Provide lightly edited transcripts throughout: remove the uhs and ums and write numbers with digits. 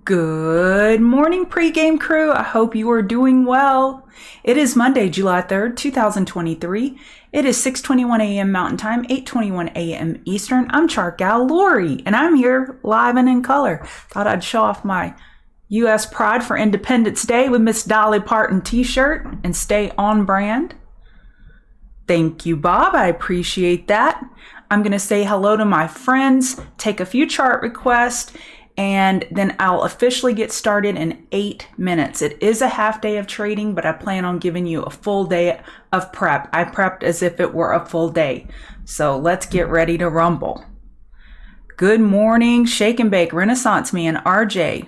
Good morning, pregame crew. I hope you are doing well. It is Monday, July 3rd, 2023. It is 6:21 a.m. Mountain Time, 8:21 a.m. Eastern. I'm Chart Gal Lori, and I'm here live and in color. Thought I'd show off my U.S. pride for Independence Day with Miss Dolly Parton t-shirt and stay on brand. Thank you, Bob. I appreciate that. I'm going to say hello to my friends, take a few chart requests, and then I'll officially get started in 8 minutes. It is a half day of trading, but I plan on giving you a full day of prep. I prepped as if it were a full day. So let's get ready to rumble. Good morning, Shake and Bake, Renaissance Man, RJ.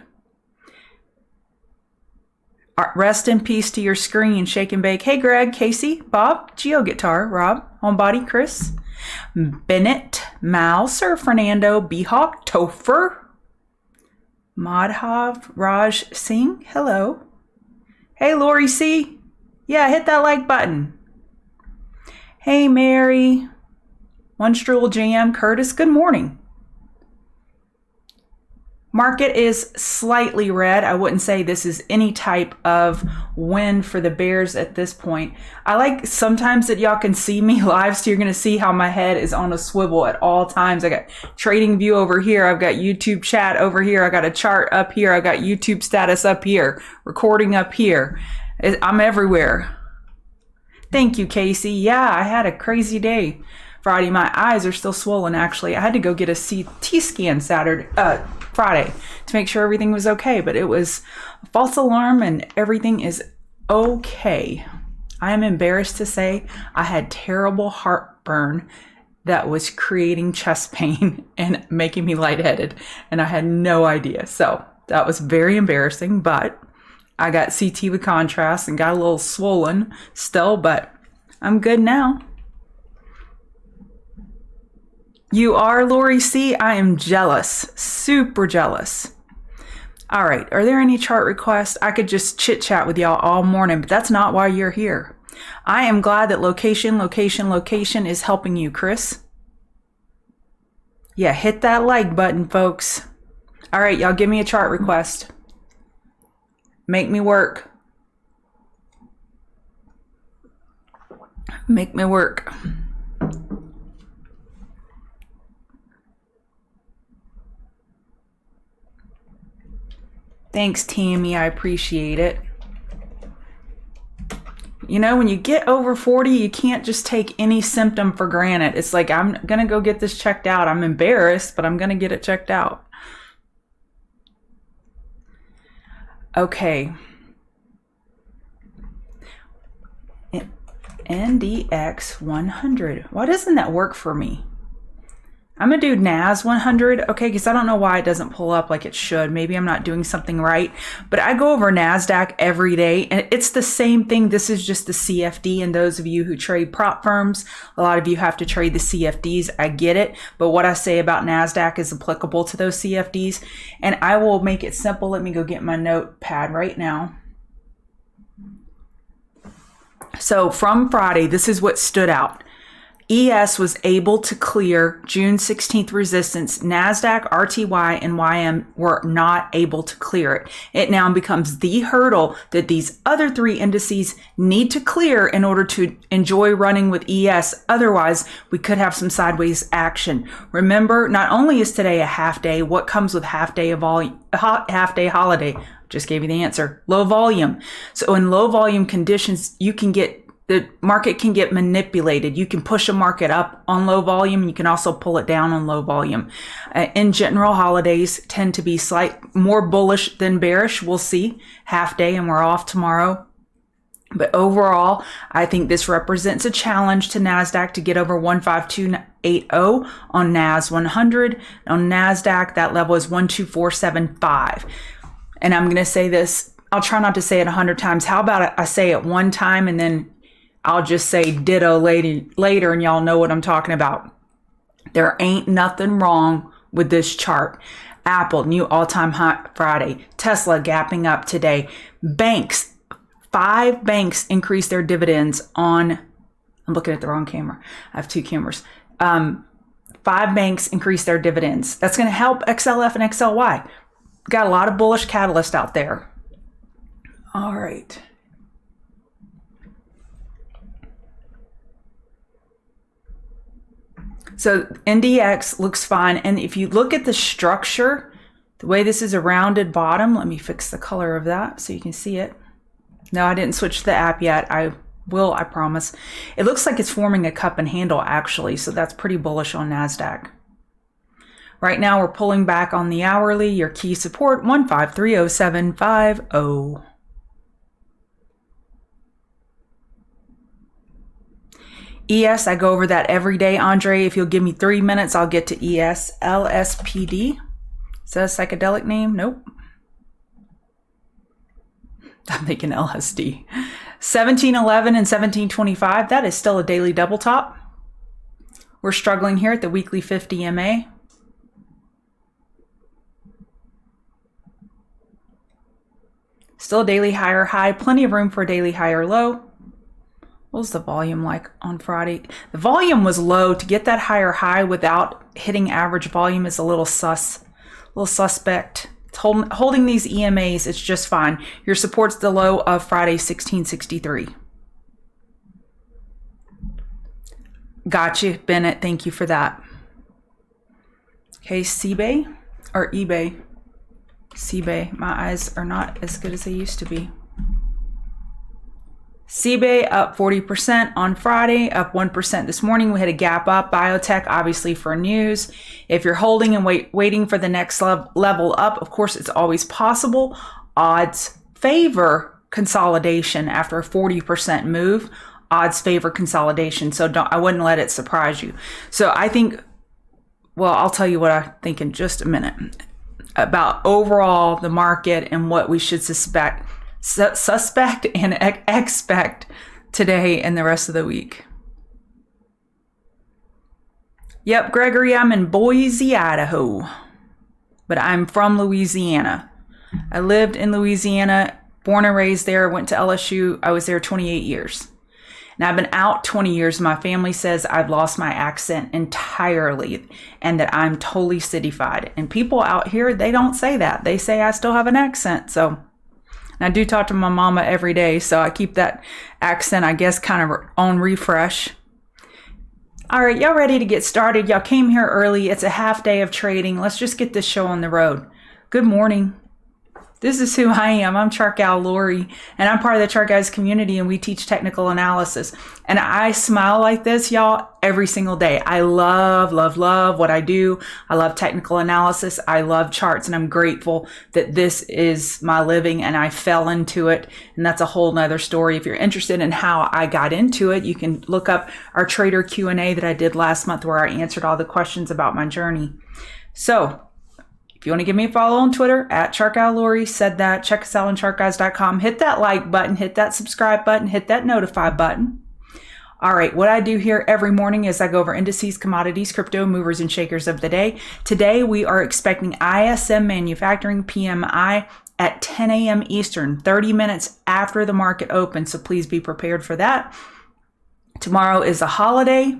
Rest in peace to your screen, Shake and Bake. Hey, Greg, Casey, Bob, Geo Guitar, Rob, Homebody, Chris, Bennett, Mal, Sir Fernando, B-Hawk, Topher, Madhav, Raj Singh, hello. Hey, Lori C. Yeah, hit that like button. Hey, Mary. One Strul Jam, Curtis, good morning. Market is slightly red. I wouldn't say this is any type of win for the bears at this point. I like sometimes that y'all can see me live, so you're going to see how my head is on a swivel at all times. I got trading view over here. I've got YouTube chat over here. I got a chart up here. I got YouTube status up here, recording up here. I'm everywhere. Thank you, Casey. Yeah, I had a crazy day Friday. My eyes are still swollen, actually. I had to go get a CT scan Friday to make sure everything was okay, but it was a false alarm and everything is okay. I am embarrassed to say I had terrible heartburn that was creating chest pain and making me lightheaded, and I had no idea. So that was very embarrassing, but I got CT with contrast and got a little swollen still, but I'm good now. You are, Lori C. I am jealous, super jealous. All right, are there any chart requests? I could just chit chat with y'all all morning, but that's not why you're here. I am glad that location is helping you, Chris. Yeah, hit that like button, folks. All right, y'all give me a chart request. Make me work. Make me work. Thanks, Tammy. I appreciate it. You know, when you get over 40, you can't just take any symptom for granted. It's like, I'm going to go get this checked out. I'm embarrassed, but I'm going to get it checked out. Okay. NDX 100. Why doesn't that work for me? I'm going to do NAS 100, okay, because I don't know why it doesn't pull up like it should. Maybe I'm not doing something right, but I go over NASDAQ every day, and it's the same thing. This is just the CFD, and those of you who trade prop firms, a lot of you have to trade the CFDs. I get it, but what I say about NASDAQ is applicable to those CFDs, and I will make it simple. Let me go get my notepad right now. So from Friday, this is what stood out. ES was able to clear June 16th resistance. NASDAQ, RTY, and YM were not able to clear it. It now becomes the hurdle that these other three indices need to clear in order to enjoy running with ES. Otherwise, we could have some sideways action. Remember, not only is today a half day, what comes with half day holiday? Just gave you the answer. Low volume. So in low volume conditions, the market can get manipulated. You can push a market up on low volume. You can also pull it down on low volume. In general, holidays tend to be more bullish than bearish. We'll see. Half day and we're off tomorrow. But overall, I think this represents a challenge to NASDAQ to get over 15280 on NAS 100. On NASDAQ, that level is 12475. And I'm going to say this. I'll try not to say it 100 times. How about I say it one time and then I'll just say ditto later and y'all know what I'm talking about. There ain't nothing wrong with this chart. Apple, new all-time high Friday. Tesla gapping up today. Banks, 5 banks increased their dividends on, I'm looking at the wrong camera. I have 2 cameras. 5 banks increased their dividends. That's going to help XLF and XLY. got a lot of bullish catalyst out there. All right. So NDX looks fine. And if you look at the structure, the way this is a rounded bottom, let me fix the color of that so you can see it. No, I didn't switch to the app yet. I will, I promise. It looks like it's forming a cup and handle actually. So that's pretty bullish on NASDAQ. Right now we're pulling back on the hourly. Your key support 1530750. ES, I go over that every day. Andre, if you'll give me 3 minutes, I'll get to ES. LSPD. Is that a psychedelic name? Nope. I'm thinking LSD. 1711 and 1725. That is still a daily double top. We're struggling here at the weekly 50 MA. Still a daily higher high. Plenty of room for a daily higher low. What was the volume like on Friday? The volume was low. To get that higher high without hitting average volume is a little suspect. It's holding these EMAs, it's just fine. Your support's the low of Friday, 1663. Gotcha, Bennett. Thank you for that. Okay, CBay or eBay? CBay. My eyes are not as good as they used to be. CBay up 40% on Friday, up 1% this morning. We had a gap up. Biotech, obviously, for news. If you're holding and waiting for the next level up, of course, it's always possible. Odds favor consolidation after a 40% move. Odds favor consolidation. So I wouldn't let it surprise you. So I think, well, I'll tell you what I think in just a minute about overall the market and what we should suspect and expect today and the rest of the week. Yep, Gregory, I'm in Boise, Idaho, but I'm from Louisiana. I lived in Louisiana, born and raised there, went to LSU. I was there 28 years. And I've been out 20 years. My family says I've lost my accent entirely and that I'm totally cityfied. And people out here, they don't say that. They say I still have an accent. So I do talk to my mama every day, so I keep that accent, I guess, kind of on refresh. All right, y'all ready to get started? Y'all came here early. It's a half day of trading. Let's just get this show on the road. Good morning. This is who I am. I'm Chart Gal Lori, and I'm part of the Chart Guys community, and we teach technical analysis. And I smile like this, y'all, every single day. I love, love, love what I do. I love technical analysis. I love charts, and I'm grateful that this is my living, and I fell into it. And that's a whole nother story. If you're interested in how I got into it, you can look up our trader Q&A that I did last month where I answered all the questions about my journey. So, if you want to give me a follow on Twitter, at ChartGalLori, said that. Check us out on chartguys.com. Hit that like button, hit that subscribe button, hit that notify button. All right, what I do here every morning is I go over indices, commodities, crypto, movers and shakers of the day. Today, we are expecting ISM manufacturing PMI at 10 a.m. Eastern, 30 minutes after the market opens. So please be prepared for that. Tomorrow is a holiday.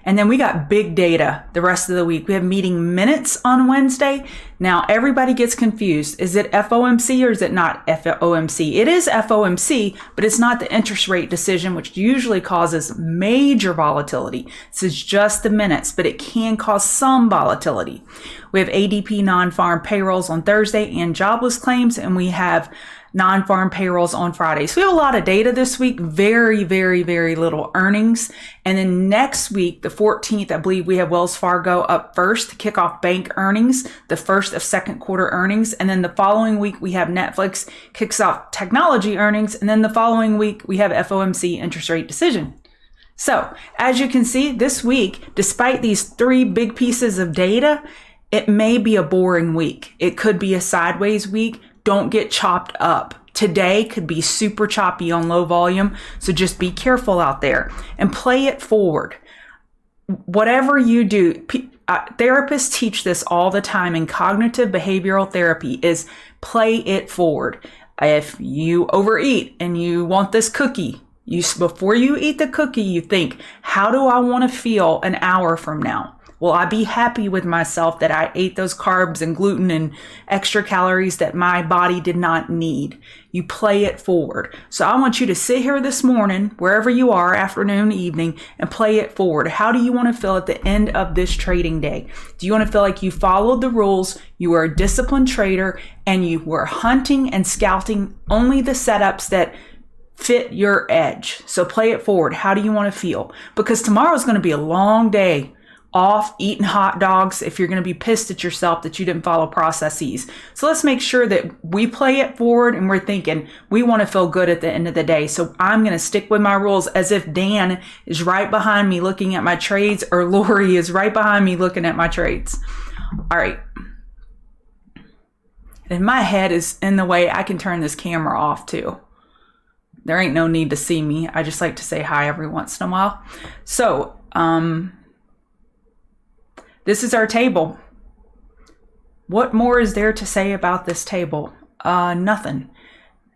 And then we got big data the rest of the week. We have meeting minutes on Wednesday. Now, everybody gets confused. Is it FOMC or is it not FOMC? It is FOMC, but it's not the interest rate decision, which usually causes major volatility. This is just the minutes, but it can cause some volatility. We have ADP non-farm payrolls on Thursday and jobless claims, and we have non-farm payrolls on Friday. So we have a lot of data this week, very, very, very little earnings. And then next week, the 14th, I believe we have Wells Fargo up first to kick off bank earnings, the first of second quarter earnings. And then the following week, we have Netflix kicks off technology earnings. And then the following week, we have FOMC interest rate decision. So as you can see this week, despite these three big pieces of data, it may be a boring week. It could be a sideways week. Don't get chopped up. Today could be super choppy on low volume, so just be careful out there and play it forward. Whatever you do, therapists teach this all the time in cognitive behavioral therapy is play it forward. If you overeat and you want this cookie, before you eat the cookie, you think, how do I want to feel an hour from now? Will I be happy with myself that I ate those carbs and gluten and extra calories that my body did not need? You play it forward. So I want you to sit here this morning, wherever you are, afternoon, evening, and play it forward. How do you want to feel at the end of this trading day? Do you want to feel like you followed the rules, you were a disciplined trader, and you were hunting and scouting only the setups that fit your edge? So play it forward. How do you want to feel? Because tomorrow is going to be a long day off eating hot dogs if you're going to be pissed at yourself that you didn't follow processes. So let's make sure that we play it forward and we're thinking we want to feel good at the end of the day. So I'm going to stick with my rules as if Dan is right behind me looking at my trades, or Lori is right behind me looking at my trades. All right. If my head is in the way, I can turn this camera off too. There ain't no need to see me. I just like to say hi every once in a while. So, this is our table. What more is there to say about this table? Nothing.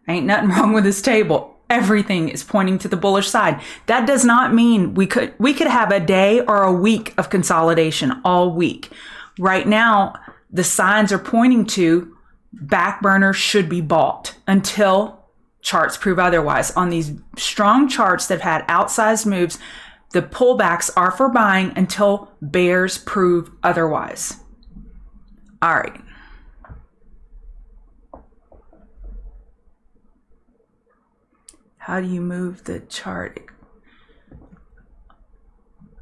Ain't nothing wrong with this table. Everything is pointing to the bullish side. That does not mean we could have a day or a week of consolidation all week. Right now, the signs are pointing to back burners should be bought until charts prove otherwise. On these strong charts that have had outsized moves, the pullbacks are for buying until bears prove otherwise. All right. How do you move the chart?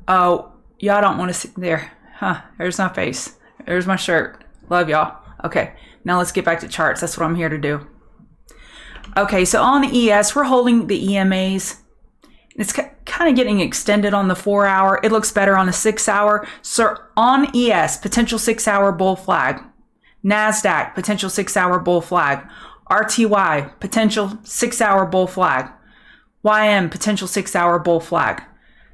Oh, y'all don't want to see there. Huh, there's my face. There's my shirt. Love y'all. Okay, now let's get back to charts. That's what I'm here to do. Okay, so on the ES, we're holding the EMAs. It's kind of getting extended on the 4 hour. It looks better on the 6 hour. So on ES, potential 6 hour bull flag. NASDAQ, potential 6 hour bull flag. RTY, potential 6 hour bull flag. YM, potential 6 hour bull flag.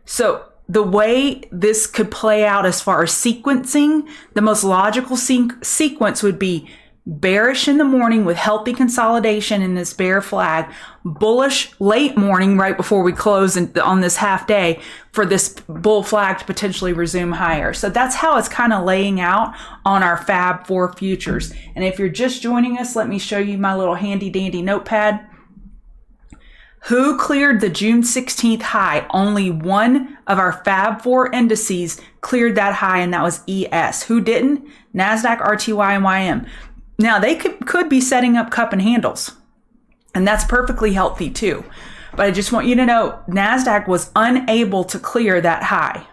So the way this could play out as far as sequencing, the most logical sequence would be bearish in the morning with healthy consolidation in this bear flag, bullish late morning right before we close on this half day for this bull flag to potentially resume higher. So that's how it's kind of laying out on our Fab 4 futures. And if you're just joining us, let me show you my little handy dandy notepad. Who cleared the June 16th high? Only one of our Fab 4 indices cleared that high, and that was ES. Who didn't? NASDAQ, RTY, and YM. Now, they could be setting up cup and handles, and that's perfectly healthy too. But I just want you to know, NASDAQ was unable to clear that high.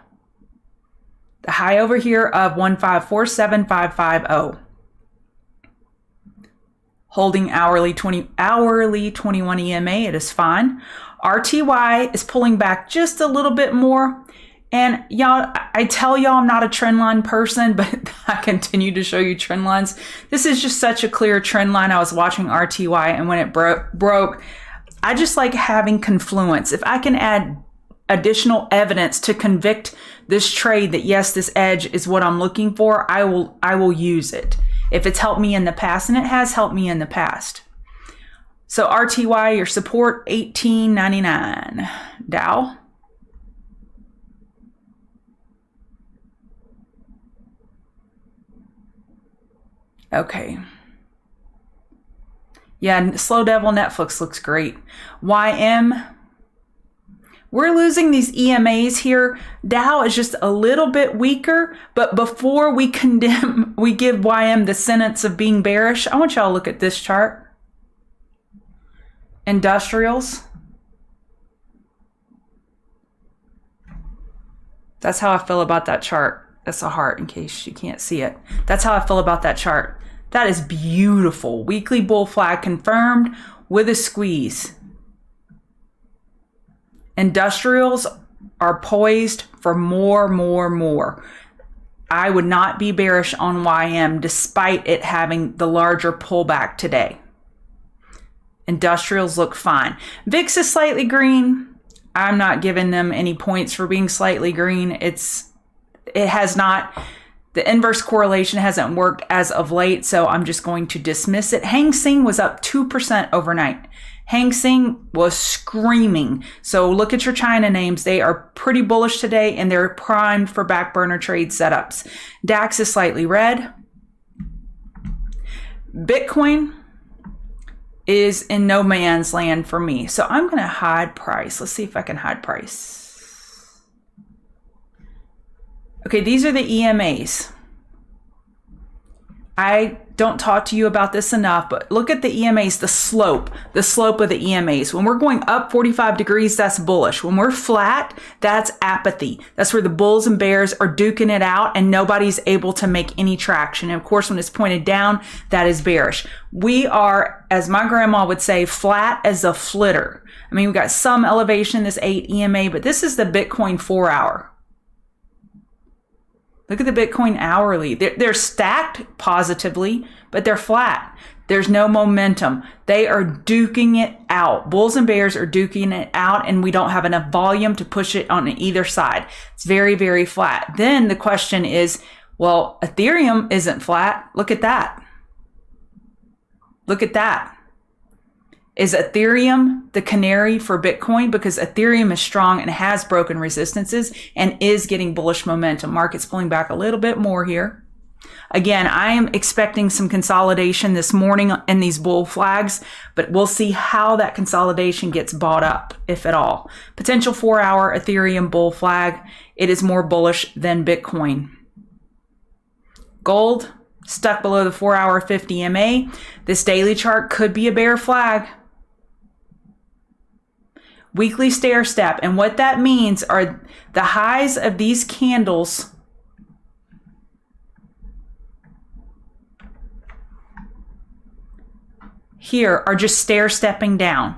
The high over here of 1547550. Holding hourly 21 EMA, it is fine. RTY is pulling back just a little bit more. And y'all, I tell y'all I'm not a trend line person, but I continue to show you trend lines. This is just such a clear trend line. I was watching RTY, and when it broke, I just like having confluence. If I can add additional evidence to convict this trade that yes, this edge is what I'm looking for, I will use it. If it's helped me in the past, and it has helped me in the past. So RTY, your support, $18.99. Dow. Okay. Yeah, Slow Devil Netflix looks great. YM. We're losing these EMAs here. Dow is just a little bit weaker, but before we give YM the sentence of being bearish, I want y'all to look at this chart. Industrials. That's how I feel about that chart. That's a heart in case you can't see it. That's how I feel about that chart. That is beautiful. Weekly bull flag confirmed with a squeeze. Industrials are poised for more. I would not be bearish on YM despite it having the larger pullback today. Industrials look fine. VIX is slightly green. I'm not giving them any points for being slightly green. It has not, the inverse correlation hasn't worked as of late, so I'm just going to dismiss it. Hang Seng was up 2% overnight. Hang Seng was screaming. So look at your China names. They are pretty bullish today and they're primed for back burner trade setups. DAX is slightly red. Bitcoin is in no man's land for me. So I'm going to hide price. Let's see if I can hide price. Okay, these are the EMAs. I don't talk to you about this enough, but look at the EMAs, the slope of the EMAs. When we're going up 45 degrees, that's bullish. When we're flat, that's apathy. That's where the bulls and bears are duking it out and nobody's able to make any traction. And of course, when it's pointed down, that is bearish. We are, as my grandma would say, flat as a flitter. I mean, we've got some elevation, this 8 EMA, but this is the Bitcoin 4 hour. Look at the Bitcoin hourly. They're stacked positively, but they're flat. There's no momentum. They are duking it out. Bulls and bears are duking it out, and we don't have enough volume to push it on either side. It's very, very flat. Then the question is, well, Ethereum isn't flat. Look at that. Look at that. Is Ethereum the canary for Bitcoin? Because Ethereum is strong and has broken resistances and is getting bullish momentum. Market's pulling back a little bit more here. Again, I am expecting some consolidation this morning in these bull flags, but we'll see how that consolidation gets bought up, if at all. Potential 4-hour Ethereum bull flag. It is more bullish than Bitcoin. Gold stuck below the 4-hour 50 MA. This daily chart could be a bear flag. Weekly stair step. And what that means are the highs of these candles here are just stair stepping down.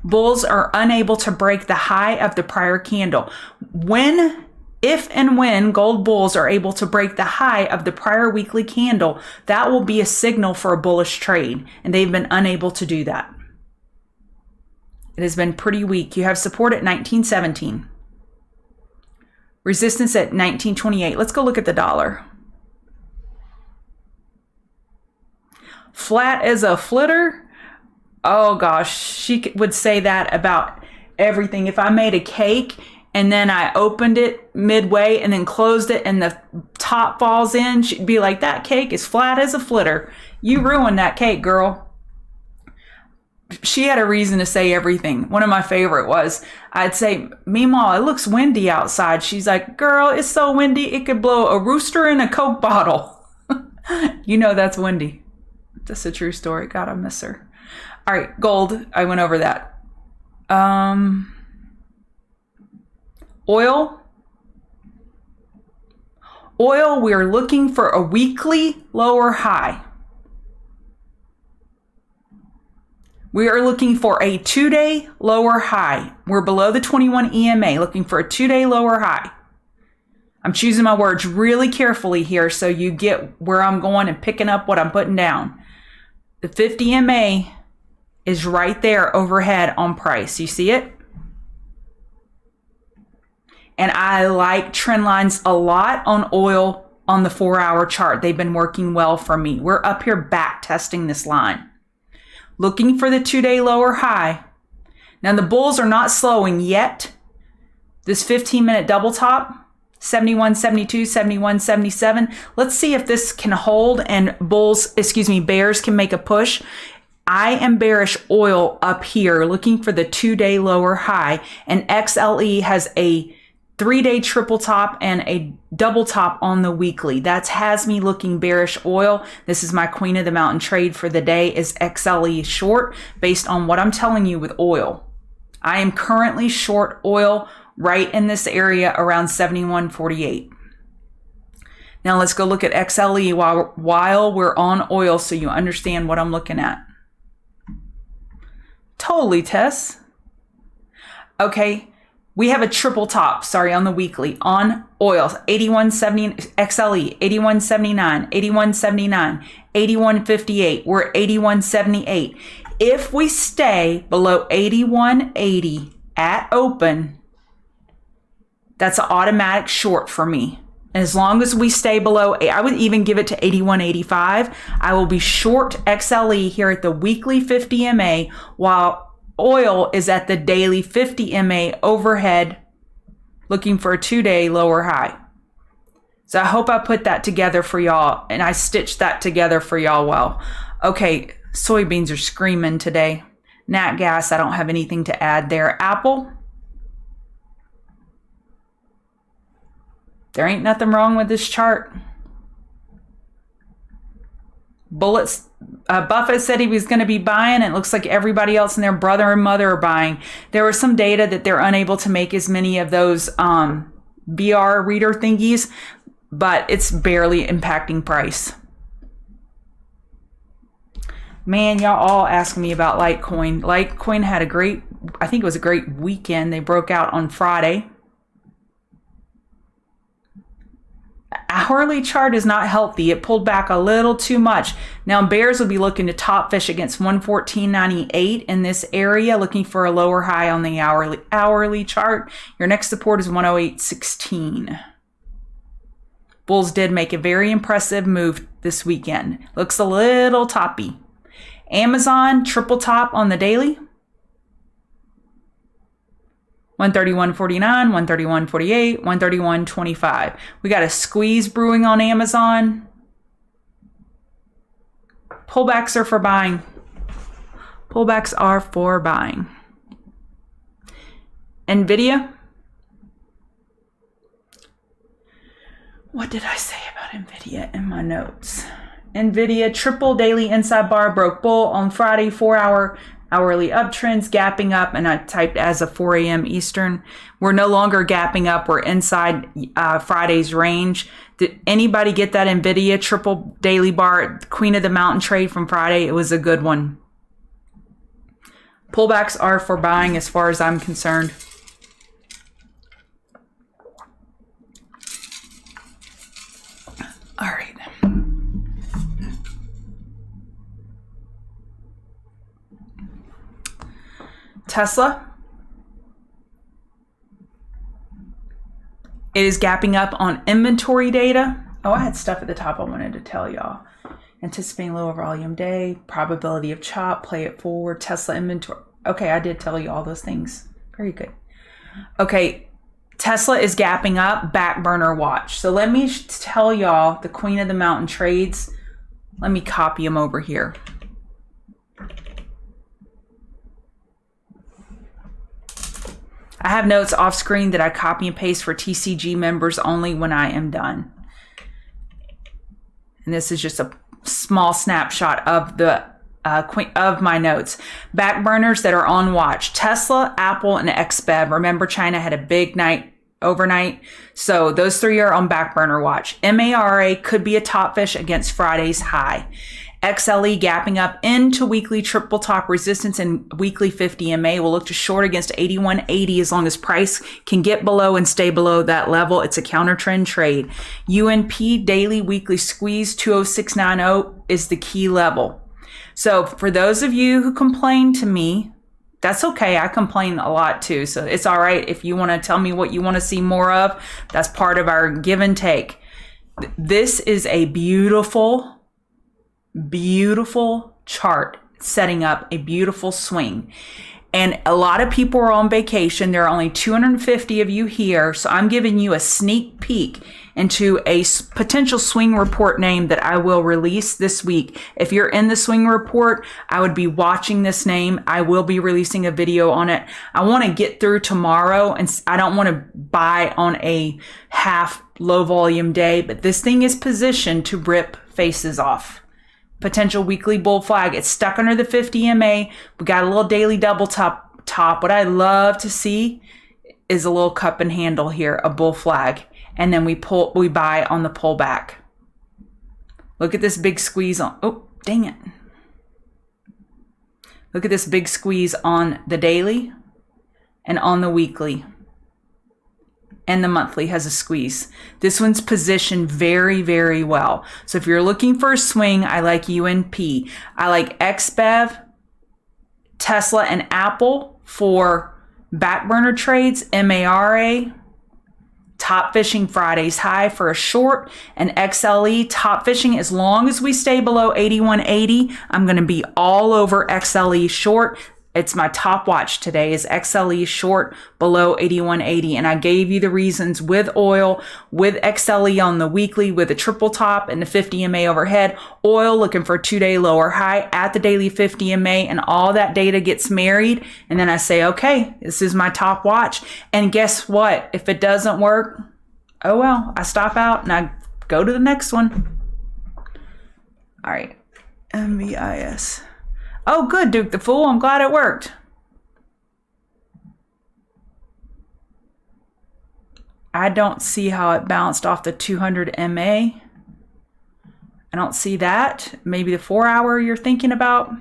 Bulls are unable to break the high of the prior candle. If and when gold bulls are able to break the high of the prior weekly candle, that will be a signal for a bullish trade. And they've been unable to do that. It has been pretty weak. You have support at 1917. Resistance at 1928. Let's go look at the dollar. Flat as a flitter. Oh gosh, she would say that about everything. If I made a cake and then I opened it midway and then closed it and the top falls in, she'd be like, that cake is flat as a flitter. You ruined that cake, girl. She had a reason to say everything. One of my favorite was, I'd say, Meemaw, it looks windy outside. She's like, girl, it's so windy, it could blow a rooster in a Coke bottle. You know that's windy. That's a true story. God, I miss her. All right, gold. I went over that. Oil. Oil, we are looking for a weekly lower high. We are looking for a 2-day lower high. We're below the 21 EMA, looking for a 2-day lower high. I'm choosing my words really carefully here so you get where I'm going and picking up what I'm putting down. The 50 EMA is right there overhead on price. You see it? And I like trend lines a lot on oil on the 4-hour chart. They've been working well for me. We're up here back testing this line. Looking for the 2-day lower high. Now the bulls are not slowing yet. This 15-minute double top, 71.72, 71.77. Let's see if this can hold and bears can make a push. I am bearish oil up here looking for the 2-day lower high, and XLE has a 3-day triple top and a double top on the weekly. That has me looking bearish oil. This is my queen of the mountain trade for the day, is XLE short based on what I'm telling you with oil. I am currently short oil right in this area around 71.48. Now let's go look at XLE while we're on oil so you understand what I'm looking at. Totally, Tess. Okay. We have a triple top, on the weekly, on oil, 81.70 XLE, 81.79, 81.79, 81.58. We're at 81.78. If we stay below 81.80 at open, that's an automatic short for me. And as long as we stay below, I would even give it to 81.85. I will be short XLE here at the weekly 50 MA while Oil is at the daily 50 MA overhead, looking for a 2-day lower high. So I hope I put that together for y'all, and I stitched that together for y'all well. Okay, soybeans are screaming today. Nat gas, I don't have anything to add there. Apple, there ain't nothing wrong with this chart. Bullets, Buffett said he was going to be buying. It looks like everybody else and their brother and mother are buying. There was some data that they're unable to make as many of those BR reader thingies, but it's barely impacting price. Man, y'all all asking me about Litecoin. Litecoin had a great, I think it was a great weekend. They broke out on Friday. Hourly chart is not healthy. It pulled back a little too much. Now bears will be looking to top fish against 114.98 in this area, looking for a lower high on the hourly chart. Your next support is 108.16. Bulls did make a very impressive move this weekend. Looks a little toppy. Amazon triple top on the daily. 131.49, 131.48, 131.25. We got a squeeze brewing on Amazon. Pullbacks are for buying. Pullbacks are for buying. Nvidia. What did I say about Nvidia in my notes? Nvidia triple daily inside bar broke bull on Friday, 4-hour hourly uptrends, gapping up, and I typed as of 4 a.m. Eastern. We're no longer gapping up. We're inside Friday's range. Did anybody get that Nvidia triple daily bar, Queen of the Mountain trade from Friday? It was a good one. Pullbacks are for buying as far as I'm concerned. All right. Tesla. It is gapping up on inventory data. Oh, I had stuff at the top I wanted to tell y'all. Anticipating lower volume day, probability of chop, play it forward, Tesla inventory. Okay, I did tell you all those things. Very good. Okay, Tesla is gapping up, back burner watch. So let me tell y'all the Queen of the Mountain trades. Let me copy them over here. I have notes off screen that I copy and paste for TCG members only when I am done. And this is just a small snapshot of the of my notes. Back burners that are on watch: Tesla, Apple, and XBev. Remember, China had a big night overnight, so those three are on back burner watch. MARA could be a top fish against Friday's high. XLE gapping up into weekly triple top resistance, and weekly 50 MA will look to short against 81.80 as long as price can get below and stay below that level. It's a counter trend trade. UNP daily weekly squeeze 206.90 is the key level. So for those of you who complain to me, that's okay. I complain a lot too. So it's all right if you want to tell me what you want to see more of. That's part of our give and take. This is a beautiful chart setting up a beautiful swing. And a lot of people are on vacation. There are only 250 of you here. So I'm giving you a sneak peek into a potential swing report name that I will release this week. If you're in the swing report, I would be watching this name. I will be releasing a video on it. I want to get through tomorrow, and I don't want to buy on a half low volume day, but this thing is positioned to rip faces off. Potential weekly bull flag. It's stuck under the 50 MA. We got a little daily double top. What I love to see is a little cup and handle here, a bull flag. And then we buy on the pullback. Look at this big squeeze on, oh, dang it. Look at this big squeeze on the daily and on the weekly. And the monthly has a squeeze. This one's positioned very, very well. So if you're looking for a swing, I like UNP. I like XBev, Tesla, and Apple for back burner trades. MARA, top fishing Friday's high for a short, and XLE top fishing as long as we stay below 81.80. I'm going to be all over XLE short. It's my top watch today is XLE short below 81.80. And I gave you the reasons with oil, with XLE on the weekly, with a triple top and the 50 MA overhead, oil looking for a 2-day lower high at the daily 50 MA, and all that data gets married. And then I say, okay, this is my top watch. And guess what? If it doesn't work, oh well, I stop out and I go to the next one. All right, MVIS. Oh, good, Duke the Fool. I'm glad it worked. I don't see how it bounced off the 200 MA. I don't see that. Maybe the 4-hour you're thinking about.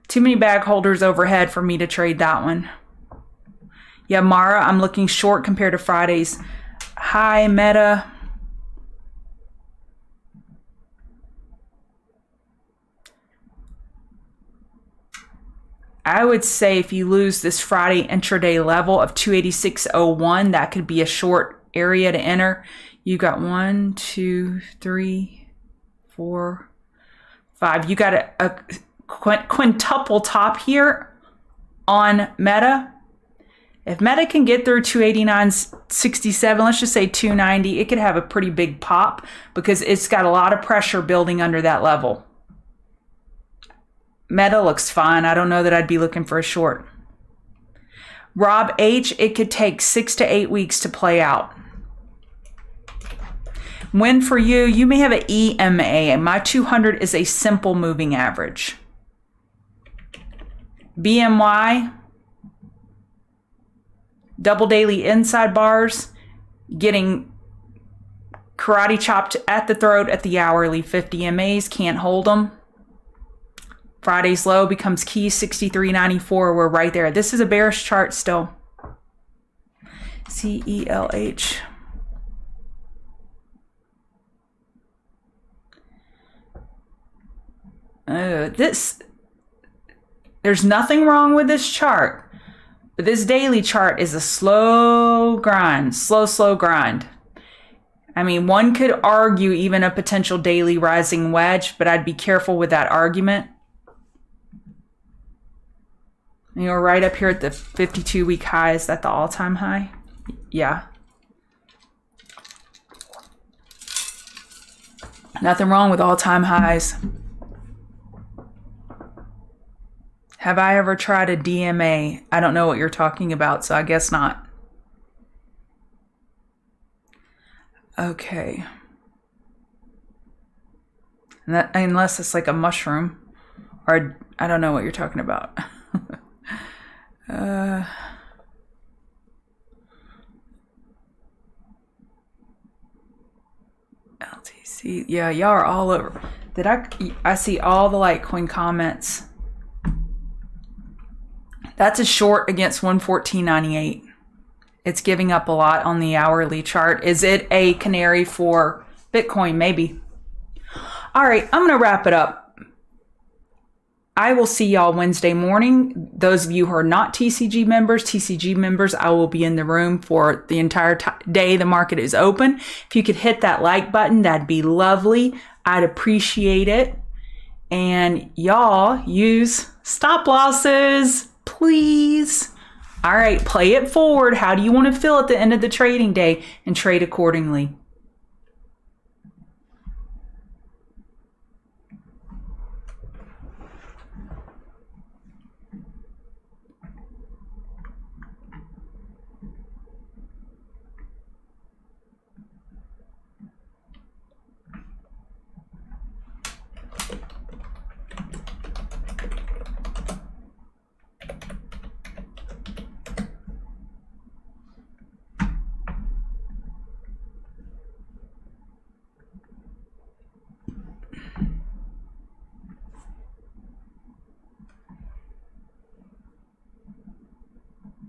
Too many bag holders overhead for me to trade that one. Yeah, Mara, I'm looking short compared to Friday's high. Meta. I would say if you lose this Friday intraday level of 286.01, that could be a short area to enter. You got 1, 2, 3, 4, 5. You got a quintuple top here on Meta. If Meta can get through 289.67, let's just say 290, it could have a pretty big pop because it's got a lot of pressure building under that level. Meta looks fine. I don't know that I'd be looking for a short. Rob H, it could take 6 to 8 weeks to play out. When for you, you may have an EMA, and my 200 is a simple moving average. BMY, double daily inside bars, getting karate chopped at the throat at the hourly. 50 MAs, can't hold them. Friday's low becomes key 63.94. We're right there. This is a bearish chart still. CELH. There's nothing wrong with this chart, but this daily chart is a slow grind, slow grind. I mean, one could argue even a potential daily rising wedge, but I'd be careful with that argument. You're right up here at the 52-week high. Is that the all-time high? Yeah. Nothing wrong with all-time highs. Have I ever tried a DMA? I don't know what you're talking about, so I guess not. Okay. Unless it's like a mushroom. Or I don't know what you're talking about. LTC, yeah, y'all are all over. I see all the Litecoin comments. That's a short against 114.98. It's giving up a lot on the hourly chart. Is it a canary for Bitcoin? Maybe. All right, I'm going to wrap it up. I will see y'all Wednesday morning. Those of you who are not TCG members, I will be in the room for the entire day the market is open. If you could hit that like button, that'd be lovely. I'd appreciate it. And y'all use stop losses, please. All right, play it forward. How do you want to feel at the end of the trading day and trade accordingly?